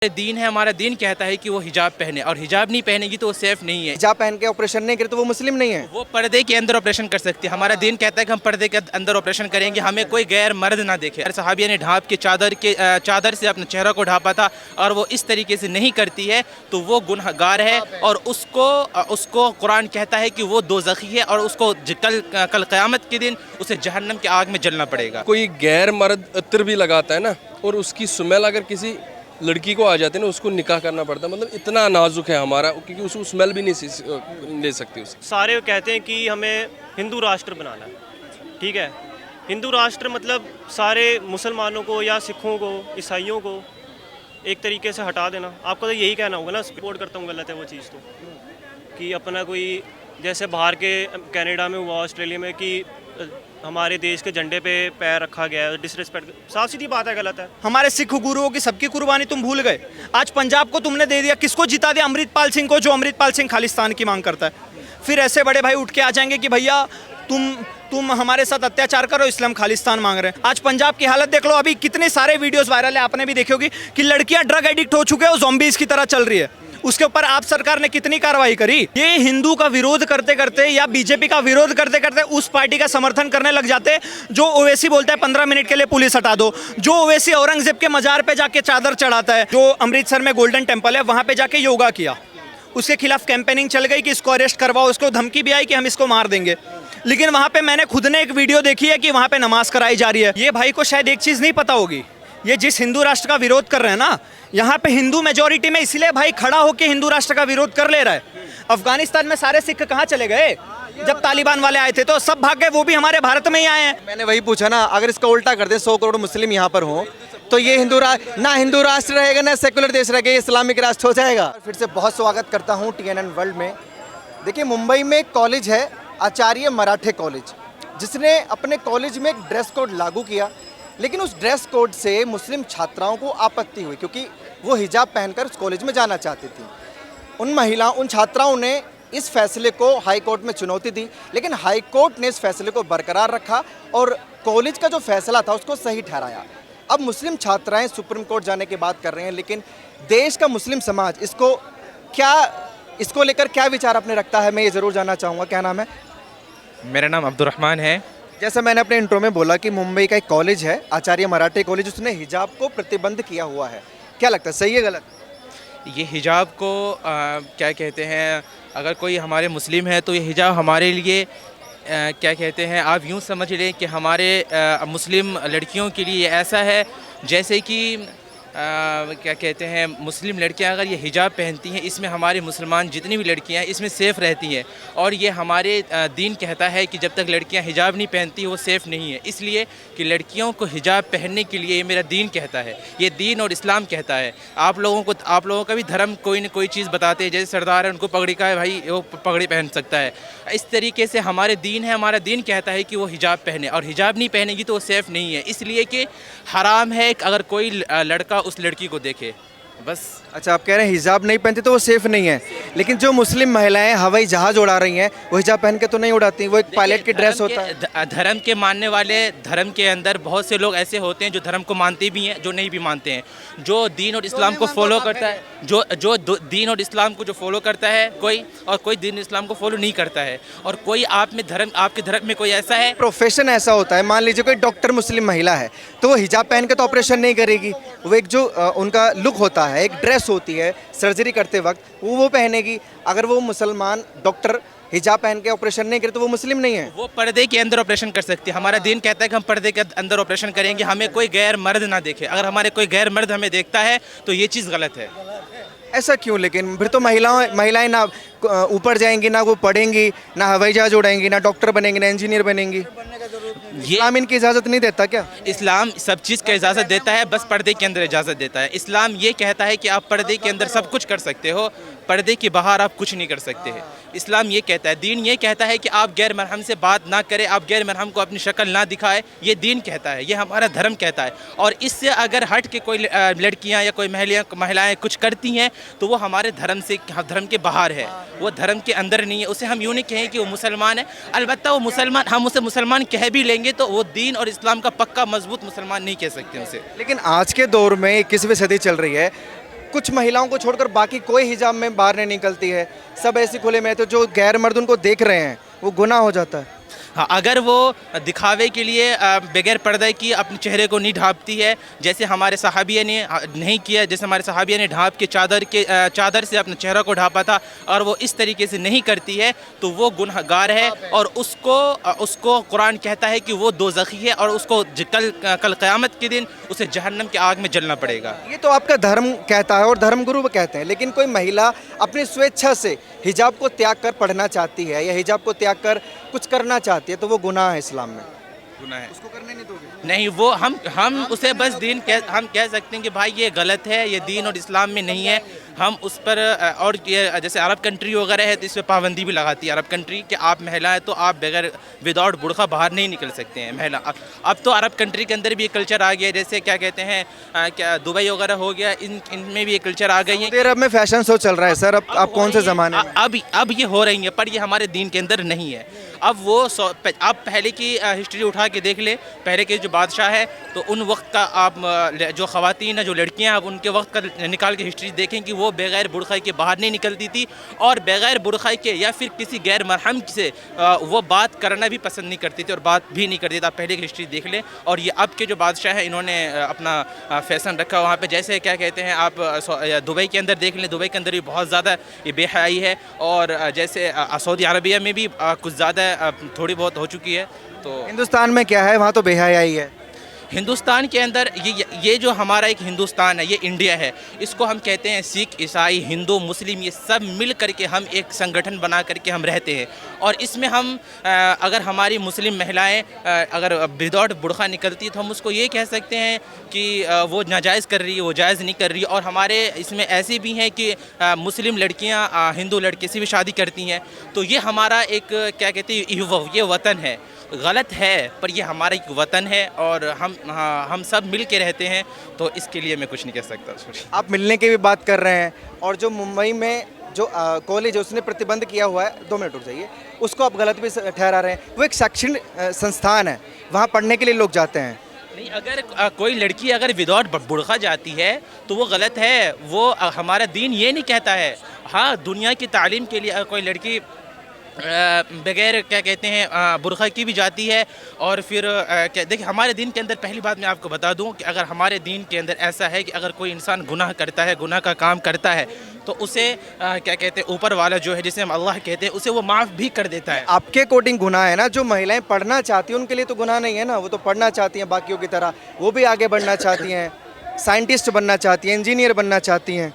दीन है, हमारा दीन कहता है कि वो हिजाब पहने, और हिजाब नहीं पहनेगी तो वो सेफ नहीं है। हिजाब पहन के ऑपरेशन नहीं करे तो वो मुस्लिम नहीं है। वो पर्दे के अंदर ऑपरेशन कर सकती है। हमारा दीन कहता है कि हम पर्दे के अंदर ऑपरेशन करेंगे, हमें कोई गैर मर्द ना देखे। सहाबिया ने ढाप के चादर से अपने चेहरा को ढापा था, और वो इस तरीके से नहीं करती है तो वो गुनहगार है, और उसको कुरान कहता है कि वो दोज़खी है, और उसको कल क़यामत के दिन उसे जहन्नम की आग में जलना पड़ेगा। कोई गैर मर्द अत्र भी लगाता है ना, और उसकी स्मेल अगर किसी लड़की को आ जाती है ना, उसको निकाह करना पड़ता है। मतलब इतना नाजुक है हमारा, क्योंकि उसको स्मेल भी नहीं ले सकती उसकी। सारे कहते हैं कि हमें हिंदू राष्ट्र बनाना है, ठीक है। हिंदू राष्ट्र मतलब सारे मुसलमानों को या सिखों को, ईसाइयों को एक तरीके से हटा देना। आपको तो यही कहना होगा ना। सपोर्ट करता हूँ, गलत है वो चीज़ तो, कि अपना कोई जैसे बाहर के कनाडा में हुआ, ऑस्ट्रेलिया में, कि हमारे देश के झंडे पे पैर रखा गया है, डिसरिस्पेक्ट। साफ सीधी बात है, गलत है। हमारे सिख गुरुओं की सबकी कुर्बानी तुम भूल गए। आज पंजाब को तुमने दे दिया, किसको जिता दिया? अमृतपाल सिंह को, जो अमृतपाल सिंह खालिस्तान की मांग करता है। फिर ऐसे बड़े भाई उठ के आ जाएंगे कि भैया तुम हमारे साथ अत्याचार करो, इसलिए हम खालिस्तान मांग रहे हैं। आज पंजाब की हालत देख लो, अभी कितने सारे वीडियोस वायरल है, आपने भी देखी होगी कि लड़कियां ड्रग एडिक्ट हो चुके हैं, ज़ॉम्बीज़ की तरह चल रही है। उसके ऊपर आप सरकार ने कितनी कार्रवाई करी? ये हिंदू का विरोध करते करते या बीजेपी का विरोध करते करते उस पार्टी का समर्थन करने लग जाते जो ओवैसी बोलता है 15 मिनट के लिए पुलिस हटा दो, जो ओवैसी औरंगजेब के मजार पे जाके चादर चढ़ाता है, जो अमृतसर में गोल्डन टेम्पल है वहां पे जाके योगा किया, उसके खिलाफ कैंपेनिंग चल गई कि इसको अरेस्ट करवाओ, उसको धमकी भी आई कि हम इसको मार देंगे। लेकिन वहां पे मैंने खुद ने एक वीडियो देखी है कि वहां पे नमाज कराई जा रही है। ये भाई को शायद एक चीज नहीं पता होगी, ये जिस हिंदू राष्ट्र का विरोध कर रहे हैं ना, यहाँ पे हिंदू मेजोरिटी में, इसलिए भाई खड़ा होकर हिंदू राष्ट्र का विरोध कर ले रहा है। अफगानिस्तान में सारे सिख कहाँ चले गए? जब तालिबान वाले आए थे तो सब भाग गए, वो भी हमारे भारत में ही आए हैं। मैंने वही पूछा ना, अगर इसका उल्टा कर दे, 100 करोड़ मुस्लिम यहाँ पर हो तो ये हिंदू राष्ट्र रहेगा, ना सेकुलर देश रहेगा, ये इस्लामिक राष्ट्र हो जाएगा। फिर से बहुत स्वागत करता हूँ TNN वर्ल्ड में। देखिए, मुंबई में एक कॉलेज है, आचार्य मराठे कॉलेज, जिसने अपने कॉलेज में एक ड्रेस कोड लागू किया, लेकिन उस ड्रेस कोड से मुस्लिम छात्राओं को आपत्ति हुई, क्योंकि वो हिजाब पहनकर उस कॉलेज में जाना चाहती थी। उन छात्राओं ने इस फैसले को हाई कोर्ट में चुनौती दी, लेकिन हाई कोर्ट ने इस फैसले को बरकरार रखा और कॉलेज का जो फैसला था उसको सही ठहराया। अब मुस्लिम छात्राएं सुप्रीम कोर्ट जाने की बात कर रहे हैं, लेकिन देश का मुस्लिम समाज इसको लेकर क्या विचार अपने रखता है, मैं ये ज़रूर जानना चाहूँगा। क्या नाम है? मेरा नाम अब्दुर्रहमान है। जैसा मैंने अपने इंट्रो में बोला कि मुंबई का एक कॉलेज है, आचार्य मराठे कॉलेज, उसने हिजाब को प्रतिबंध किया हुआ है। क्या लगता है, सही है गलत? ये हिजाब को क्या कहते हैं, अगर कोई हमारे मुस्लिम है तो ये हिजाब हमारे लिए क्या कहते हैं, आप यूँ समझ लें कि हमारे मुस्लिम लड़कियों के लिए ऐसा है जैसे कि क्या कहते हैं, मुस्लिम लड़कियां अगर ये हिजाब पहनती हैं, इसमें हमारे मुसलमान जितनी भी लड़कियां हैं इसमें सेफ़ रहती हैं। और ये हमारे दीन कहता है कि जब तक लड़कियां हिजाब नहीं पहनती वो सेफ़ नहीं है, इसलिए कि लड़कियों को हिजाब पहनने के लिए ये मेरा दीन कहता है, ये दीन और इस्लाम कहता है। आप लोगों का भी धर्म कोई न कोई चीज़ बताते हैं, जैसे सरदार है उनको पगड़ी का है, भाई वो पगड़ी पहन सकता है। इस तरीके से हमारे दीन है, हमारा दीन कहता है कि वो हिजाब पहने, और हिजाब नहीं पहनेगी तो वो सेफ़ नहीं है, इसलिए कि हराम है अगर कोई लड़का उस लड़की को देखे, बस। अच्छा, आप कह रहे हैं हिजाब नहीं पहनती तो वो सेफ नहीं है, लेकिन जो मुस्लिम महिलाएं हवाई जहाज उड़ा रही हैं वो हिजाब पहन के तो नहीं उड़ाती, वो एक पायलट की ड्रेस होता है। धर्म के मानने वाले, धर्म के अंदर बहुत से लोग ऐसे होते हैं जो धर्म को मानते भी हैं, जो नहीं भी मानते हैं। जो दीन और इस्लाम को फॉलो करता है, जो दीन और इस्लाम को जो फॉलो करता है कोई, और कोई दीन इस्लाम को फॉलो नहीं करता है, और कोई आपके धर्म में कोई ऐसा है। प्रोफेशन ऐसा होता है, मान लीजिए कोई डॉक्टर मुस्लिम महिला है तो वो हिजाब पहन के तो ऑपरेशन नहीं करेगी, वो एक जो उनका लुक होता है, एक ड्रेस होती है सर्जरी करते वक्त, वो पहनेगी। अगर वो मुसलमान डॉक्टर हिजाब पहन के ऑपरेशन नहीं करे तो वो मुस्लिम नहीं है, वो पर्दे के अंदर ऑपरेशन कर सकती है। हमारा दीन कहता है कि हम पर्दे के अंदर ऑपरेशन करेंगे, हमें कोई गैर मर्द ना देखे। अगर हमारे कोई गैर मर्द हमें देखता है तो ये चीज़ गलत है। ऐसा क्यों? लेकिन फिर तो महिलाएं ना ऊपर जाएंगी, ना वो पढ़ेंगी, ना हवाई जहाज उड़ाएंगी, ना डॉक्टर बनेंगी, ना इंजीनियर बनेंगी। इस्लाम इनकी इजाज़त नहीं देता क्या? इस्लाम सब चीज़ का इजाज़त देता है, बस पर्दे के अंदर इजाज़त देता है। इस्लाम ये कहता है कि आप पर्दे के अंदर सब कुछ कर सकते हो, पर्दे के बाहर आप कुछ नहीं कर सकते हैं। इस्लाम ये कहता है, दीन ये कहता है कि आप गैर महरम से बात ना करें, आप गैर महरम को अपनी शक्ल ना दिखाए, ये दीन कहता है, ये हमारा धर्म कहता है। और इससे अगर हट के कोई लड़कियां या कोई महिलाएं कुछ करती हैं तो वो हमारे धर्म के बाहर है, वो धर्म के अंदर नहीं है। उसे हम यूँ नहीं कहें कि वो मुसलमान है, अलबत्ता वो मुसलमान, हम उसे मुसलमान कह भी लेंगे तो वो दीन और इस्लाम का पक्का मजबूत मुसलमान नहीं कह सकते उसे। लेकिन आज के दौर में 21वीं सदी चल रही है, कुछ महिलाओं को छोड़कर बाकी कोई हिजाब में बाहर नहीं निकलती है, सब ऐसे खुले में है, तो जो गैर मर्द उनको देख रहे हैं वो गुनाह हो जाता है। हाँ, अगर वो दिखावे के लिए बगैर पर्दे की अपने चेहरे को नहीं ढांपती है, जैसे हमारे सहाबिया ने नहीं किया, जैसे हमारे सहाबिया ने ढांप के चादर से अपने चेहरा को ढांपा था, और वो इस तरीके से नहीं करती है तो वो गुनहगार है, और उसको कुरान कहता है कि वो दोज़खी है, और उसको कल क़यामत के दिन उसे जहन्नम की आग में जलना पड़ेगा। ये तो आपका धर्म कहता है और धर्मगुरु कहते हैं, लेकिन कोई महिला अपनी स्वेच्छा से हिजाब को त्याग कर पढ़ना चाहती है या हिजाब को त्याग कर कुछ करना चाहती है, तो वो गुनाह है इस्लाम में। गुनाह है, उसको करने नहीं दोगे? नहीं, वो हम उसे बस हम कह सकते हैं कि भाई ये गलत है, ये दीन और इस्लाम में नहीं है। हम उस पर और ये जैसे अरब कंट्री वगैरह है तो इस पर पाबंदी भी लगाती है अरब कंट्री कि आप महिला है तो आप बगैर विदाउट बुर्का बाहर नहीं निकल सकते हैं महिला। अब तो अरब कंट्री के अंदर भी ये कल्चर आ गया, जैसे क्या कहते हैं क्या दुबई वगैरह हो गया, इनमें भी ये कल्चर आ गई है। सऊदी अरब में फैशन शो चल रहा है सर, अब आप कौन से ज़माने में? अब ये हो रही है, पर ये हमारे दीन के अंदर नहीं है। अब आप पहले की हिस्ट्री उठा के देख ले, पहले के जो बादशाह है तो उन वक्त का आप जो ख़वातीन है, जो लड़कियां, आप उनके वक्त का निकाल के हिस्ट्री देखें कि वो बगैर बुर्का के बाहर नहीं निकलती थी, और बगैर बुर्का के या फिर किसी गैर मरहम से वो बात करना भी पसंद नहीं करती थी और बात भी नहीं करती थी। आप पहले की हिस्ट्री देख लें। और ये अब के जो बादशाह हैं इन्होंने अपना फैशन रखा वहाँ पे, जैसे क्या कहते हैं आप दुबई के अंदर देख लें, दुबई के अंदर भी बहुत ज़्यादा ये बेहयाई है, और जैसे सऊदी अरबिया में भी कुछ ज़्यादा थोड़ी बहुत हो चुकी है। तो हिंदुस्तान में क्या है, वहाँ तो बेहयाई है। हिंदुस्तान के अंदर ये जो हमारा एक हिंदुस्तान है, ये इंडिया है, इसको हम कहते हैं सिख, ईसाई, हिंदू, मुस्लिम, ये सब मिल करके हम एक संगठन बना करके हम रहते हैं। और इसमें हम अगर हमारी मुस्लिम महिलाएं अगर विदाउट बुर्का निकलती है तो हम उसको ये कह सकते हैं कि वो नाजायज़ कर रही है, वो जायज़ नहीं कर रही है। और हमारे इसमें ऐसे भी हैं कि मुस्लिम लड़कियां हिंदू लड़के से भी शादी करती हैं। तो ये हमारा एक क्या कहते हैं, ये वतन है। गलत है पर ये हमारा एक वतन है, और हम सब मिल के रहते हैं, तो इसके लिए मैं कुछ नहीं कह सकता। आप मिलने की भी बात कर रहे हैं, और जो मुंबई में जो कॉलेज है उसने प्रतिबंध किया हुआ है, 2 मिनट रुक जाइए, उसको आप गलत भी ठहरा रहे हैं। वो एक शैक्षणिक संस्थान है, वहाँ पढ़ने के लिए लोग जाते हैं। नहीं, अगर कोई लड़की अगर विदाउट बुर्का जाती है तो वो गलत है, वो हमारा दीन ये नहीं कहता है। हाँ, दुनिया की तालीम के लिए कोई लड़की बगैर क्या कहते हैं बुर्का की भी जाती है। और फिर क्या देखिए, हमारे दीन के अंदर पहली बात मैं आपको बता दूं कि अगर हमारे दीन के अंदर ऐसा है कि अगर कोई इंसान गुनाह करता है, गुनाह का काम करता है, तो उसे क्या कहते हैं ऊपर वाला जो है, जिसे हम अल्लाह कहते हैं, उसे वो माफ़ भी कर देता है। आपके कोटिंग गुनाह है ना, जो महिलाएं पढ़ना चाहती हैं उनके लिए तो गुनाह नहीं है ना, वो तो पढ़ना चाहती हैं बाकियों की तरह, वो भी आगे बढ़ना चाहती हैं, साइंटिस्ट बनना चाहती हैं, इंजीनियर बनना चाहती हैं।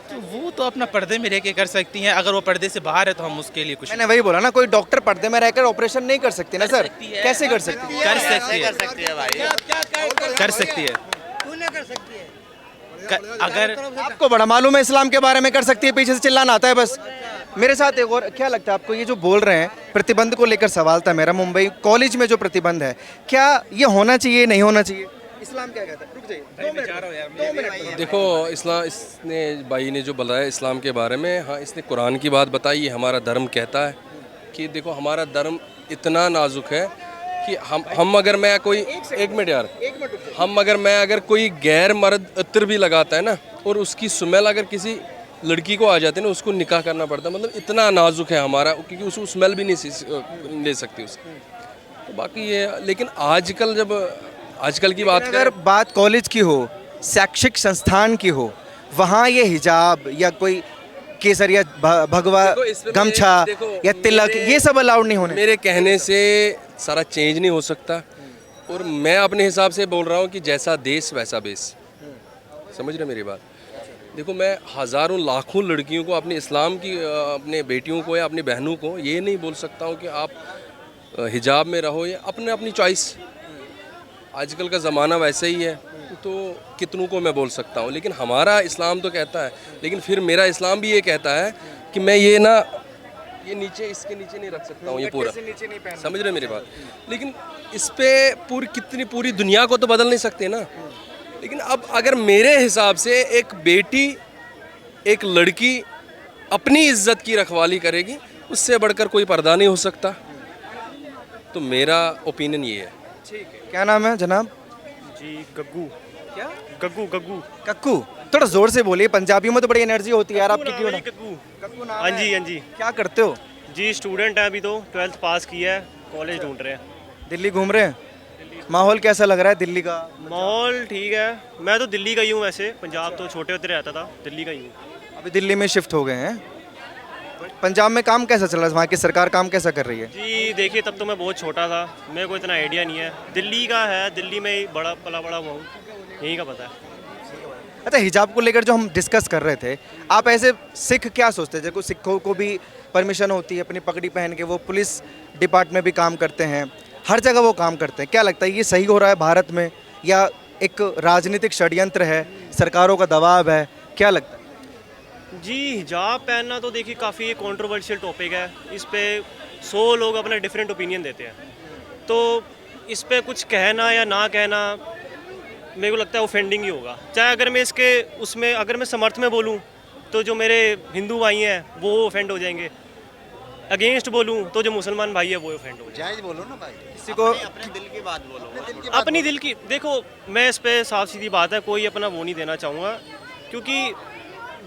तो वो तो अपना पर्दे में रह के कर सकती हैं, अगर वो पर्दे से बाहर है तो हम उसके लिए कुछ मैंने वही बोला ना, कोई डॉक्टर पर्दे में रहकर ऑपरेशन नहीं कर सकती ना सर, सकती है। कैसे कर सकती है? कर सकती है, कर सकती है। अगर आपको बड़ा मालूम है इस्लाम के बारे में, कर सकती है, पीछे से चिल्लाना आता है बस। मेरे साथ एक और, क्या लगता है आपको ये जो बोल रहे हैं प्रतिबंध को लेकर सवाल था मेरा, मुंबई कॉलेज में जो प्रतिबंध है, क्या ये होना चाहिए, नहीं होना चाहिए? इस्लाम क्या कहता है? रुक जाइए, 2 मिनट। देखो, इस्लाम, इसने भाई ने जो बताया इस्लाम के बारे में, हाँ, इसने कुरान की बात बताई। हमारा धर्म कहता है कि देखो, हमारा धर्म इतना नाजुक है कि हम अगर मैं कोई एक मिनट यार, अगर मैं कोई गैर मर्द अत्र भी लगाता है ना, और उसकी स्मेल अगर किसी लड़की को आ जाती है ना, उसको निकाह करना पड़ता है। मतलब इतना नाजुक है हमारा, क्योंकि उसको स्मेल भी नहीं ले सकती उसकी। तो बाकी ये, लेकिन आजकल की बात अगर बात कॉलेज की हो, शैक्षिक संस्थान की हो, वहाँ ये हिजाब या कोई केसरिया, भगवा, गमछा या तिलक, ये सब अलाउड नहीं होने। मेरे कहने से सारा चेंज नहीं हो सकता, और मैं अपने हिसाब से बोल रहा हूँ कि जैसा देश वैसा बेस। समझ रहे मेरी बात? देखो, मैं हज़ारों लाखों लड़कियों को, अपने इस्लाम की, अपने बेटियों को या अपनी बहनों को ये नहीं बोल सकता हूँ कि आप हिजाब में रहो, या अपनी चॉइस। आजकल का ज़माना वैसे ही है, तो कितनों को मैं बोल सकता हूँ, लेकिन हमारा इस्लाम तो कहता है। लेकिन फिर मेरा इस्लाम भी ये कहता है कि मैं ये नीचे, इसके नीचे नहीं रख सकता हूँ ये पूरा। समझ रहे मेरी बात? लेकिन इस पे पूरी दुनिया को तो बदल नहीं सकते ना। लेकिन अब अगर मेरे हिसाब से एक बेटी, एक लड़की अपनी इज्जत की रखवाली करेगी, उससे बढ़कर कोई पर्दा नहीं हो सकता। तो मेरा ओपिनियन ये है। ठीक है, क्या नाम है जनाब? जी, गग्गू। क्या? गग्गू। कक्कू। थोड़ा जोर से बोलिए, पंजाबियों में तो बड़ी एनर्जी होती है यार आपकी, क्यों ना? कक्कू। हाँ जी, हाँ जी क्या करते हो? जी, स्टूडेंट हैं, अभी तो 12th पास किया है, कॉलेज ढूंढ रहे हैं। दिल्ली घूम रहे हैं? माहौल कैसा लग रहा है दिल्ली का? माहौल ठीक है, मैं तो दिल्ली का ही हूँ वैसे, पंजाब तो छोटे होते रहता था, दिल्ली का ही हूँ। अभी दिल्ली में शिफ्ट हो गए हैं। पंजाब में काम कैसा चल रहा है? वहाँ की सरकार काम कैसा कर रही है? जी देखिए, तब तो मैं बहुत छोटा था, मेरे को इतना आइडिया नहीं है। दिल्ली का है, दिल्ली में ही बड़ा पला बड़ा हुआ हूँ, यहीं का पता है। अच्छा, हिजाब को लेकर जो हम डिस्कस कर रहे थे, आप ऐसे सिख क्या सोचते हैं? देखो, सिखों को भी परमिशन होती है अपनी पगड़ी पहन के, वो पुलिस डिपार्टमेंट में भी काम करते हैं, हर जगह वो काम करते हैं। क्या लगता है, ये सही हो रहा है भारत में, या एक राजनीतिक षड्यंत्र है, सरकारों का दबाव है? क्या लगता है? जी, हिजाब पहनना तो देखिए काफ़ी कंट्रोवर्शियल टॉपिक है, इस पे 100 लोग अपना डिफरेंट ओपिनियन देते हैं, तो इस पे कुछ कहना या ना कहना मेरे को लगता है ऑफेंडिंग ही होगा। चाहे अगर मैं इसके उसमें अगर मैं समर्थ में बोलूँ तो जो मेरे हिंदू भाई हैं वो ऑफेंड हो जाएंगे, अगेंस्ट बोलूँ तो जो मुसलमान भाई है वो ऑफेंड हो जाएंगे। जायज बोलो ना भाई, किसी को अपने दिल की बात बोलो। अपनी दिल की देखो, मैं इस पे साफ सीधी बात है, कोई अपना वो नहीं देना चाहूँगा, क्योंकि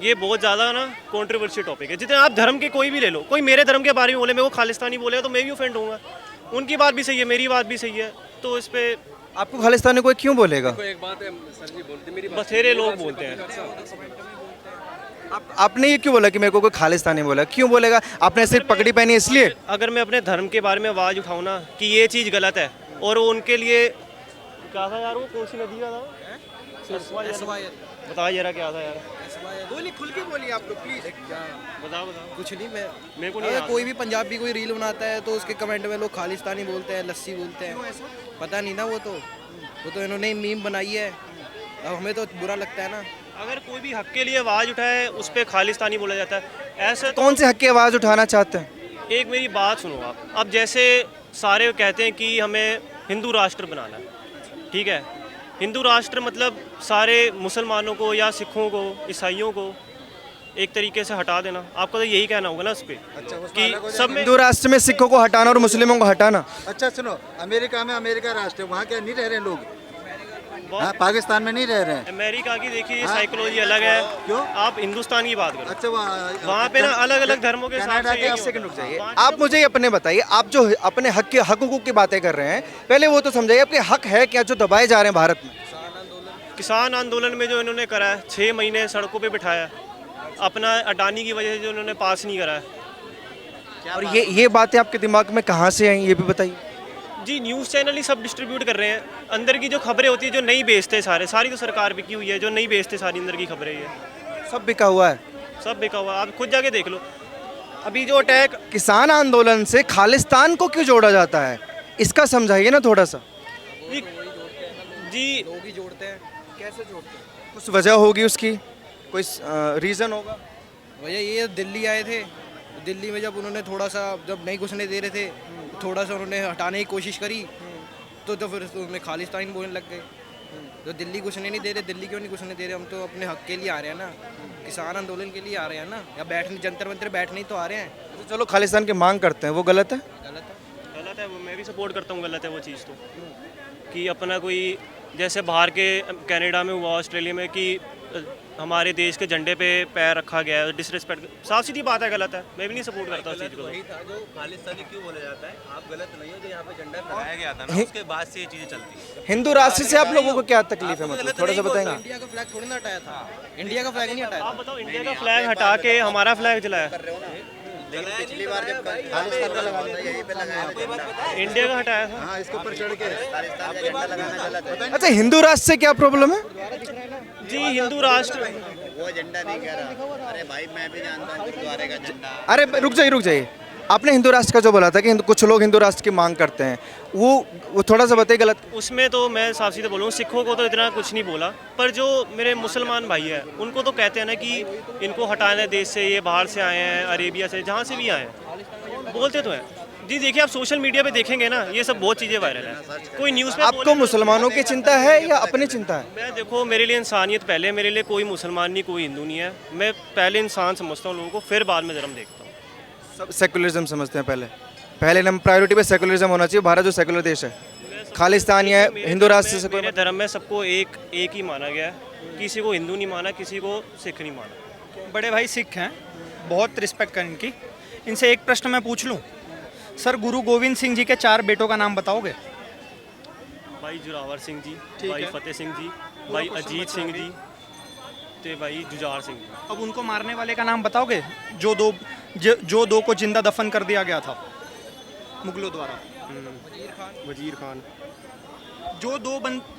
ये बहुत ज़्यादा ना कंट्रोवर्शियल टॉपिक है। जितने आप धर्म के कोई भी ले लो, कोई मेरे धर्म के बारे में बोले, मैं वो खालिस्तानी बोलेगा तो मैं भी ऑफेंड होऊंगा। उनकी बात भी सही है, मेरी बात भी सही है, तो इस पे आपको खालिस्तानी कोई क्यों बोलेगा? एक बात है सर जी, बोलते मेरी बथेरे लोग बोलते हैं। आपने ये क्यों बोला कि मेरे को कोई खालिस्तानी बोला? क्यों बोलेगा? आपने सिर्फ पगड़ी पहनी इसलिए? अगर मैं अपने धर्म के बारे में आवाज़ उठाऊँ ना कि ये चीज़ गलत है, और वो उनके लिए क्या था यार, वो कौन सी नदी का था, बताओ जरा क्या था यार, बोलिए, खुल के बोलिए आप लोग प्लीज। बताओ बताओ। कुछ नहीं, मैं मेरे को नहीं अगर याद। कोई भी पंजाबी कोई रील बनाता है तो उसके कमेंट में लोग खालिस्तानी बोलते हैं, लस्सी बोलते हैं। पता नहीं ना, वो तो इन्होंने मीम बनाई है, अब हमें तो बुरा लगता है ना। अगर कोई भी हक के लिए आवाज़ उठाए उस पर खालिस्तानी बोला जाता है, ऐसे तो कौन से हक की आवाज़ उठाना चाहते हैं? एक मेरी बात सुनो आप। अब जैसे सारे कहते हैं कि हमें हिंदू राष्ट्र बनाना है, ठीक है, हिंदू राष्ट्र मतलब सारे मुसलमानों को या सिखों को, ईसाइयों को एक तरीके से हटा देना। आपको तो यही कहना होगा ना उस पर कि सब में हिंदू राष्ट्र में सिखों को हटाना और मुस्लिमों को हटाना। अच्छा सुनो, अमेरिका में अमेरिका राष्ट्र है, वहाँ क्या नहीं रह रहे लोग? बहुत- हाँ, पाकिस्तान में नहीं रह रहे हैं। अमेरिका की देखिए साइकोलॉजी अलग है। क्यों? आप हिंदुस्तान की बात करो, अच्छा, वहाँ पे ना अलग अलग धर्मों के हिसाब कनाडा से के यही एक होता सेकंड है। रुक जाइए, वहाँ आप मुझे ये अपने बताइए, आप जो अपने हक हुकूक की बातें कर रहे हैं, पहले वो तो समझाइए, आपके हक है क्या जो दबाए जा रहे हैं भारत में? किसान आंदोलन में जो इन्होंने करा है, 6 महीने सड़कों पे बिठाया, अपना अडानी की वजह से जो इन्होंने पास नहीं करा है। और ये बातें आपके दिमाग में कहाँ से आई, ये भी बताइए। जी, न्यूज़ चैनल ही सब डिस्ट्रीब्यूट कर रहे हैं। अंदर की जो खबरें होती है, जो नहीं बेचते सारी तो सरकार बिकी हुई है, जो नहीं बेचते सारी अंदर की खबरें ये सब बिका हुआ है। सब बिका हुआ। आप खुद जाके देख लो, अभी जो अटैक किसान आंदोलन से खालिस्तान को क्यों जोड़ा जाता है, इसका समझाइए ना थोड़ा सा। जी जी लोग ही जोड़ते हैं। कैसे जोड़ते हैं? कुछ वजह होगी उसकी, कोई रीज़न होगा? भैया ये दिल्ली आए थे, दिल्ली में जब उन्होंने थोड़ा सा, जब नहीं घुसने दे रहे थे, थोड़ा सा उन्होंने हटाने की कोशिश करी, तो फिर उन्होंने खालिस्तान बोलने लग गए। तो दिल्ली घुसने नहीं दे रहे, दिल्ली क्यों नहीं घुसने दे रहे? हम तो अपने हक के लिए आ रहे हैं ना, किसान आंदोलन के लिए आ रहे हैं ना, या बैठने जंतर मंतर बैठने ही तो आ रहे हैं। तो चलो खालिस्तान की मांग करते हैं, वो गलत है? गलत है वो, मैं भी सपोर्ट करता हूँ, गलत है वो चीज़ तो, कि अपना कोई जैसे बाहर के कनाडा में हुआ, ऑस्ट्रेलिया में, कि हमारे देश के झंडे पे पैर रखा गया है, डिसरिस्पेक्ट, साफ सीधी बात है, गलत है। मैं भी नहीं सपोर्ट करता उस चीज़ को। जो खालिस्तानी क्यों बोला जाता है, आप गलत नहीं हो, जो यहाँ पे झंडा फहराया गया था ना, उसके बाद से ये चीजें चलती है। हिंदू राष्ट्र से आप लोगों को क्या तकलीफ है, मतलब थोड़ा सा बताएंगे? इंडिया का फ्लैग थोड़ी ना हटाया था, इंडिया का फ्लैग नहीं हटाया था। आप बताओ, इंडिया का फ्लैग हटा के हमारा फ्लैग जलाया, लेकिन पिछली बार जब खालिस्तान का लगाना था, यहीं पे लगाया था। इंडिया का हटाया था। हाँ, इसके ऊपर चढ़ के खालिस्तान का झंडा लगाना गलत है। अच्छा, हिंदू राष्ट्र से क्या प्रॉब्लम है? जी, हिंदू राष्ट्र वो झंडा नहीं कह रहा। अरे भाई, मैं भी जानता हूँ गुरुद्वारे का झंडा। अरे रुक जाइए, आपने हिंदू राष्ट्र का जो बोला था कि कुछ लोग हिंदू राष्ट्र की मांग करते हैं, वो थोड़ा सा बताइए गलत। उसमें तो मैं साफ सीधे बोलूँ, सिखों को तो इतना कुछ नहीं बोला, पर जो मेरे मुसलमान भाई हैं उनको तो कहते हैं ना कि इनको हटाना देश से, ये बाहर से आए हैं, अरेबिया से, जहाँ से भी आए हैं, बोलते तो हैं। जी देखिए, आप सोशल मीडिया पे देखेंगे ना, ये सब बहुत चीज़ें वायरल है। कोई न्यूज़ पे आपको मुसलमानों की चिंता है या अपनी चिंता है? मैं देखो, मेरे लिए इंसानियत पहले, मेरे लिए कोई मुसलमान नहीं, कोई हिंदू नहीं है। मैं पहले इंसान समझता हूँ लोगों को, फिर बाद में धर्म देखता हूँ। सब सेकुलरिज्म समझते हैं, पहले नंबर प्रायोरिटी पे सेकुलरिज्म होना चाहिए, भारत जो सेकुलर देश है। मैं खालिस्तान या हिंदू राष्ट्र से कोई मेरे धर्म में सबको एक ही माना गया है। किसी को हिंदू नहीं माना, किसी को सिख नहीं माना। बड़े भाई सिख हैं, बहुत रिस्पेक्ट करें इनकी। इनसे एक प्रश्न मैं पूछ लूं, सर गुरु गोविंद सिंह जी के 4 बेटों का नाम बताओगे? भाई जोरावर सिंह जी, ठीक भाई है। फतेह सिंह जी, भाई अजीत सिंह जी, ते भाई जुझार सिंह जी। अब उनको मारने वाले का नाम बताओगे जो दो को जिंदा दफन कर दिया गया था मुगलों द्वारा? वजीर खान,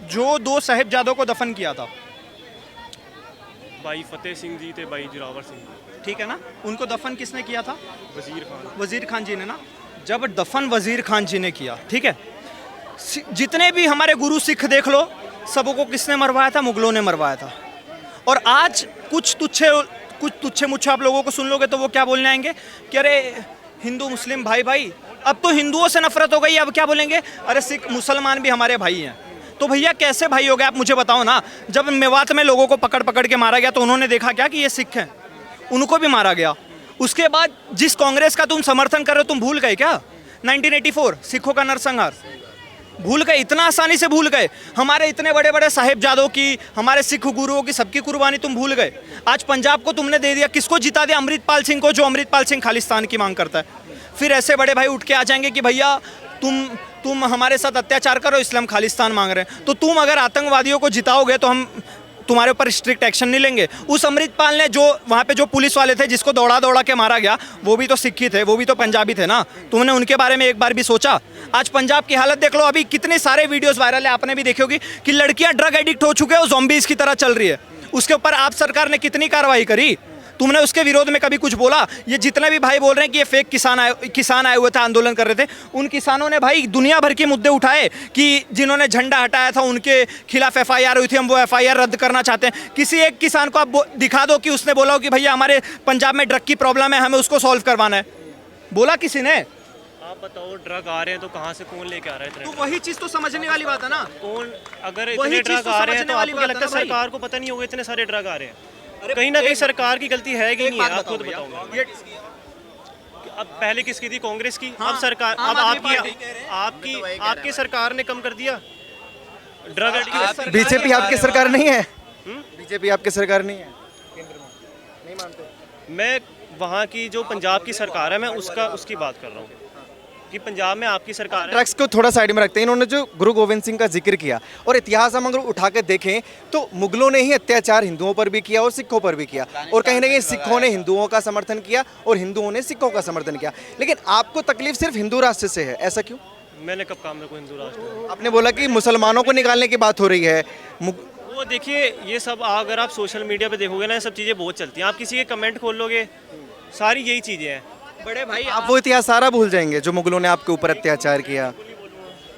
जो दो साहिबजादों को दफन किया था, भाई फतेह सिंह जी, ते भाई जोरावर सिंह जी। ठीक है ना? उनको दफन किसने किया था? वजीर खान। वजीर खान जी ने ना। जब दफन वजीर खान जी ने किया, ठीक है, जितने भी हमारे गुरु सिख देख लो, सबको किसने मरवाया था? मुगलों ने मरवाया था। और आज कुछ तुच्छे मुच्छे आप लोगों को सुन लोगे तो वो क्या बोलने आएंगे कि अरे हिंदू मुस्लिम भाई भाई। अब तो हिंदुओं से नफरत हो गई, अब क्या बोलेंगे? अरे सिख मुसलमान भी हमारे भाई हैं। तो भैया कैसे भाई हो गए आप मुझे बताओ ना। जब मेवात में लोगों को पकड़ पकड़ के मारा गया तो उन्होंने देखा क्या कि ये सिख हैं? उनको भी मारा गया। उसके बाद जिस कांग्रेस का तुम समर्थन कर रहे हो, तुम भूल गए क्या 1984 सिखों का नरसंहार? भूल गए? इतना आसानी से भूल गए? हमारे इतने बड़े बड़े साहिबजादों की, हमारे सिख गुरुओं की, सबकी कुर्बानी तुम भूल गए। आज पंजाब को तुमने दे दिया, किसको जिता दिया? अमृतपाल सिंह को, जो अमृतपाल सिंह खालिस्तान की मांग करता है। फिर ऐसे बड़े भाई उठ के आ जाएंगे कि भैया तुम हमारे साथ अत्याचार करो, इसलिए हम खालिस्तान मांग रहे हैं। तो तुम अगर आतंकवादियों को जिताओगे तो हम तुम्हारे ऊपर स्ट्रिक्ट एक्शन नहीं लेंगे। उस अमृतपाल ने जो वहाँ पे जो पुलिस वाले थे जिसको दौड़ा दौड़ा के मारा गया, वो भी तो सिक्खी थे, वो भी तो पंजाबी थे ना। तुमने उनके बारे में एक बार भी सोचा? आज पंजाब की हालत देख लो। अभी कितने सारे वीडियोस वायरल है, आपने भी देखी होगी कि लड़कियां ड्रग एडिक्ट हो चुके हैं, वो ज़ॉम्बीज़ की तरह चल रही है। उसके ऊपर आप सरकार ने कितनी कार्रवाई करी? तुमने उसके विरोध में कभी कुछ बोला? ये जितने भी भाई बोल रहे हैं कि ये फेक किसान आए हुए थे, आंदोलन कर रहे थे, उन किसानों ने भाई दुनिया भर के मुद्दे उठाए कि जिन्होंने झंडा हटाया था उनके खिलाफ FIR हुई थी, हम वो FIR रद्द करना चाहते हैं। किसी एक किसान को आप दिखा दो कि उसने बोला हो कि भैया हमारे पंजाब में ड्रग की प्रॉब्लम है, हमें उसको सॉल्व करवाना है? बोला किसी ने? आप बताओ, ड्रग आ रहे हैं तो कहाँ से कौन लेके आ रहा है इतने? तो वही चीज़ तो समझने वाली बात है ना। कौन अगर वही इतने चीज़ ड्रग तो आ रहे हैं समझने तो वाली आपको क्या बात है लगता है ना भाई। सरकार को पता नहीं होगा इतने सारे ड्रग आ रहे हैं? कहीं ना कहीं सरकार की गलती है कि नहीं है? आप खुद बताओ। अब पहले किसकी थी? कांग्रेस की। अब सरकार, अब आपकी सरकार ने कम कर दिया ड्रग एडिक्शन। बीजेपी आपकी सरकार नहीं है? बीजेपी आपकी सरकार नहीं है केंद्र में? नहीं मानते? मैं वहाँ की जो पंजाब की सरकार है, मैं उसकी बात कर रहा हूँ कि पंजाब में आपकी सरकार है। ड्रग्स को थोड़ा साइड में रखते हैं। इन्होंने जो गुरु गोविंद सिंह का जिक्र किया, और इतिहास हम अगर उठा के देखें तो मुगलों ने ही अत्याचार हिंदुओं पर भी किया और सिखों पर भी किया, और कहीं ना कहीं सिखों ने हिंदुओं का समर्थन किया और हिंदुओं ने सिखों का समर्थन किया। लेकिन आपको तकलीफ सिर्फ हिंदू राष्ट्र से है, ऐसा क्यों? मैंने कब कहा मेरे को हिंदू राष्ट्र? आपने बोला कि मुसलमानों को निकालने की बात हो रही है। वो देखिए, ये सब अगर आप सोशल मीडिया पे देखोगे ना, ये सब चीज़ें बहुत चलती हैं। आप किसी के कमेंट खोल लोगे, सारी यही चीज़ें हैं। बड़े भाई आप वो इतिहास सारा भूल जाएंगे जो मुगलों ने आपके ऊपर अत्याचार किया।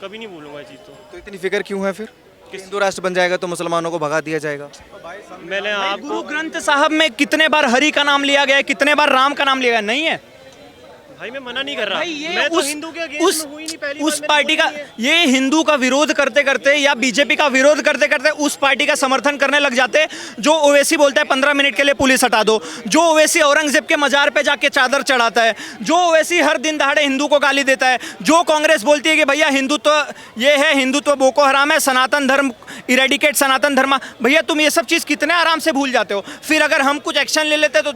कभी नहीं भूलूंगा ये चीज़। तो इतनी फिक्र क्यों है फिर? हिंदू राष्ट्र बन जाएगा तो मुसलमानों को भगा दिया जाएगा। मैंने आपको गुरु ग्रंथ साहब में कितने बार हरि का नाम लिया गया है, कितने बार राम का नाम लिया गया? नहीं है भाई, मैं मना नहीं कर रहा। भाई। ये मैं तो हिंदू के अगेंस्ट में हुई नहीं। पहली उस बार पार्टी का, ये हिंदू का विरोध करते करते या बीजेपी का विरोध करते करते उस पार्टी का समर्थन करने लग जाते जो ओवैसी बोलता है 15 मिनट के लिए पुलिस हटा दो, जो ओवैसी औरंगजेब के मजार पे जाके चादर चढ़ाता है, जो ओवैसी हर दिन दहाड़े हिंदू को गाली देता है, जो कांग्रेस बोलती है कि भैया हिंदुत्व ये है, हिंदुत्व बोको हराम है, सनातन धर्म इरेडिकेट सनातन धर्म। भैया तुम ये सब चीज़ कितने आराम से भूल जाते हो। फिर अगर हम कुछ एक्शन ले लेते तो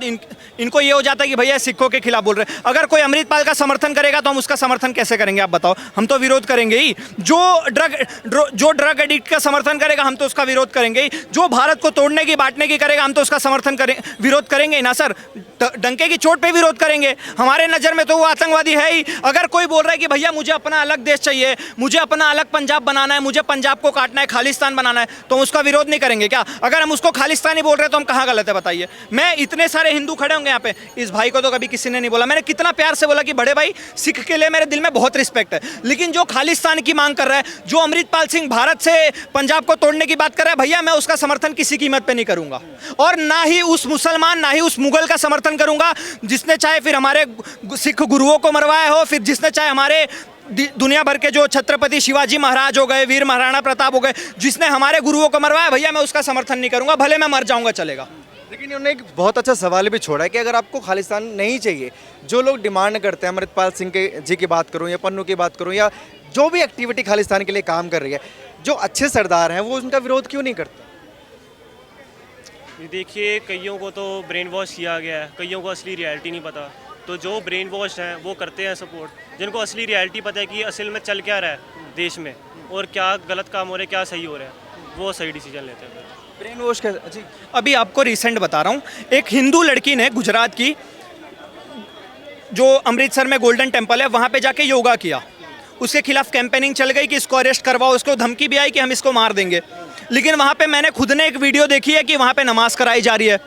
इनको ये हो जाता है कि भैया सिखों के खिलाफ बोल रहे हैं। अगर कोई अमृतपाल का समर्थन करेगा तो हम उसका समर्थन कैसे करेंगे? आप बताओ। हम तो विरोध करेंगे ही। जो ड्रग एडिक्ट का समर्थन करेगा हम तो उसका विरोध करेंगे ही। जो भारत को तोड़ने की बांटने की करेगा हम तो उसका समर्थन विरोध करेंगे ही ना सर। डंके की चोट पे विरोध करेंगे। हमारे नज़र में तो वो आतंकवादी है ही। अगर कोई बोल रहा है कि भैया मुझे अपना अलग देश चाहिए, मुझे अपना अलग पंजाब बनाना है, मुझे पंजाब को काटना है, खालिस्तान बनाना है, तो हम उसका विरोध नहीं करेंगे क्या? अगर हम उसको खालिस्तानी बोल रहे हैं तो हम कहाँ गलत है बताइए? मैं इतने सारे हिंदू खड़े होंगे यहाँ पे, इस भाई को तो कभी किसी ने नहीं बोला। मैंने कितना प्यार से बोला कि बड़े भाई सिख के लिए मेरे दिल में बहुत रिस्पेक्ट है, लेकिन जो खालिस्तान की मांग कर रहा है, जो अमृतपाल सिंह भारत से पंजाब को तोड़ने की बात कर रहा है, भैया मैं उसका समर्थन किसी कीमत पे नहीं करूंगा। और ना ही उस मुसलमान, ना ही उस मुगल का समर्थन करूंगा जिसने चाहे फिर हमारे सिख गुरुओं को मरवाया हो, फिर जिसने चाहे हमारे दुनिया भर के जो छत्रपति शिवाजी महाराज हो गए, वीर महाराणा प्रताप हो गए, जिसने हमारे गुरुओं को मरवाया, भैया मैं उसका समर्थन नहीं करूंगा, भले मैं मर जाऊंगा चलेगा। लेकिन उन्होंने एक बहुत अच्छा सवाल भी छोड़ा है कि अगर आपको खालिस्तान नहीं चाहिए, जो लोग डिमांड करते हैं, अमृतपाल सिंह के जी की बात करूं या पन्नू की बात करूं या जो भी एक्टिविटी खालिस्तान के लिए काम कर रही है, जो अच्छे सरदार हैं वो उनका विरोध क्यों नहीं करते? देखिए, कईयों को तो ब्रेन वॉश किया गया है, कईयों को असली रियलिटी नहीं पता। तो जो ब्रेन वॉश हैं वो करते हैं सपोर्ट, जिनको असली रियलिटी पता है कि असल में चल क्या रहा है देश में और क्या गलत काम हो रहे हैं, क्या सही हो रहा है, वो सही डिसीजन लेते हैं। ब्रेन वॉश का जी, अभी आपको रिसेंट बता रहा हूँ, एक हिंदू लड़की ने गुजरात की, जो अमृतसर में गोल्डन टेम्पल है, वहाँ पे जाके योगा किया। उसके खिलाफ कैंपेनिंग चल गई कि इसको अरेस्ट करवाओ, उसको धमकी भी आई कि हम इसको मार देंगे। लेकिन वहाँ पे मैंने खुद ने एक वीडियो देखी है कि वहाँ पे नमाज कराई जा रही है,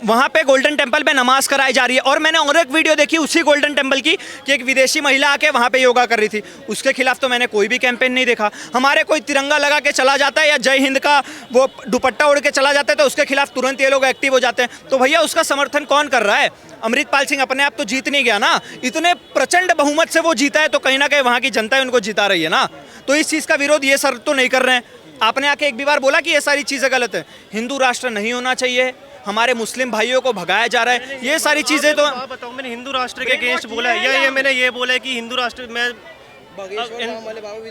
वहाँ पे गोल्डन टेम्पल पे नमाज कराई जा रही है। और मैंने और एक वीडियो देखी उसी गोल्डन टेम्पल की कि एक विदेशी महिला आके वहाँ पे योगा कर रही थी। उसके खिलाफ तो मैंने कोई भी कैंपेन नहीं देखा। हमारे कोई तिरंगा लगा के चला जाता है या जय हिंद का वो दुपट्टा उड़ के चला जाता है तो उसके खिलाफ तुरंत ये लोग एक्टिव हो जाते हैं। तो भैया उसका समर्थन कौन कर रहा है? अमृतपाल सिंह अपने आप तो जीत नहीं गया ना, इतने प्रचंड बहुमत से वो जीता है, तो कहीं ना कहीं वहाँ की जनता उनको जिता रही है ना। तो इस चीज़ का विरोध ये सर तो नहीं कर रहे हैं। आपने आके एक भी बार बोला कि ये सारी चीज़ें गलत है, हिंदू राष्ट्र नहीं होना चाहिए, हमारे मुस्लिम भाइयों को भगाया जा रहा है, ये सारी चीज़ें तो आप बताओ, मैंने हिंदू राष्ट्र के अगेंस्ट बोला है या ये मैंने ये बोला है कि हिंदू राष्ट्र में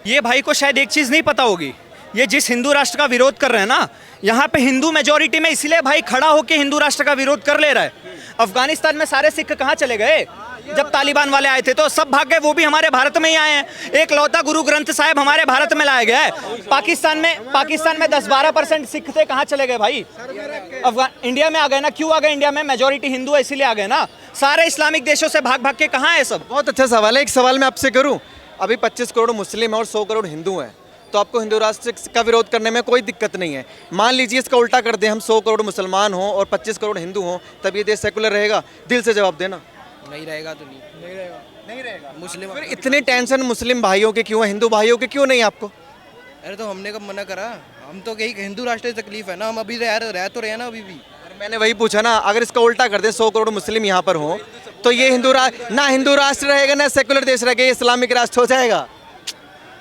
ये भाई को शायद एक चीज़ नहीं पता होगी, ये जिस हिंदू राष्ट्र का विरोध कर रहे हैं ना, यहाँ पे हिंदू मेजोरिटी में इसलिए भाई खड़ा होकर हिंदू राष्ट्र का विरोध कर ले रहा है। अफगानिस्तान में सारे सिख कहाँ चले गए? जब तालिबान वाले आए थे तो सब भाग गए, वो भी हमारे भारत में ही आए हैं। एक लौता गुरु ग्रंथ साहिब हमारे भारत में लाया गया है। पाकिस्तान में 10-12% सिख थे, कहाँ चले गए भाई? इंडिया में आ गए ना। क्यों आ गए इंडिया में? मेजोरिटी हिंदू है इसीलिए आ गए ना। सारे इस्लामिक देशों से भाग भाग के कहाँ है सब? बहुत अच्छा सवाल है। एक सवाल मैं आपसे करूं, अभी 25 करोड़ मुस्लिम हैं और 100 करोड़ हिंदू हैं, तो आपको हिंदू राष्ट्र का विरोध करने में कोई दिक्कत नहीं है। मान लीजिए इसका उल्टा कर दें, हम 100 करोड़ मुसलमान हों और 25 करोड़ हिंदू हों, तब ये देश सेकुलर रहेगा? दिल से जवाब देना। नहीं रहेगा तो नहीं रहेगा मुस्लिम। फिर इतनी टेंशन मुस्लिम भाइयों के क्यों है, हिंदू भाइयों के क्यों नहीं आपको? अरे तो हमने कब मना करा? हम तो यही हिंदू राष्ट्र की तकलीफ है ना, हम अभी रह तो रहे ना अभी भी। मैंने वही पूछा ना, अगर इसका उल्टा कर दें, 100 करोड़ मुस्लिम यहाँ पर हों, तो ये ना हिंदू राष्ट्र रहेगा ना सेकुलर देश रहेगा, ये इस्लामिक राष्ट्र हो जाएगा।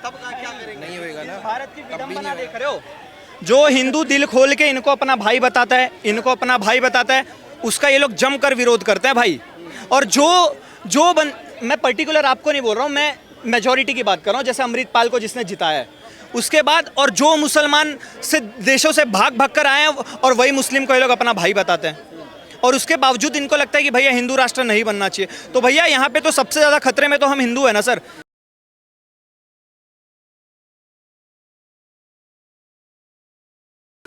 तब क्या करेंगे? नहीं होएगा ना। भारत की विडंबना देख रहे हो? जो हिंदू दिल खोल के इनको अपना भाई बताता है, उसका ये लोग जमकर विरोध करते हैं भाई। और मैं पर्टिकुलर आपको नहीं बोल रहा हूँ, मैं मेजॉरिटी की बात कर रहा हूँ, जैसे अमृतपाल को जिसने जिताया है, उसके बाद और जो मुसलमान से देशों से भाग भाग कर आए हैं और वही मुस्लिम को ये लोग अपना भाई बताते हैं, और उसके बावजूद इनको लगता है कि भैया हिंदू राष्ट्र नहीं बनना चाहिए। तो भैया यहाँ पे तो सबसे ज़्यादा खतरे में तो हम हिंदू है ना सर।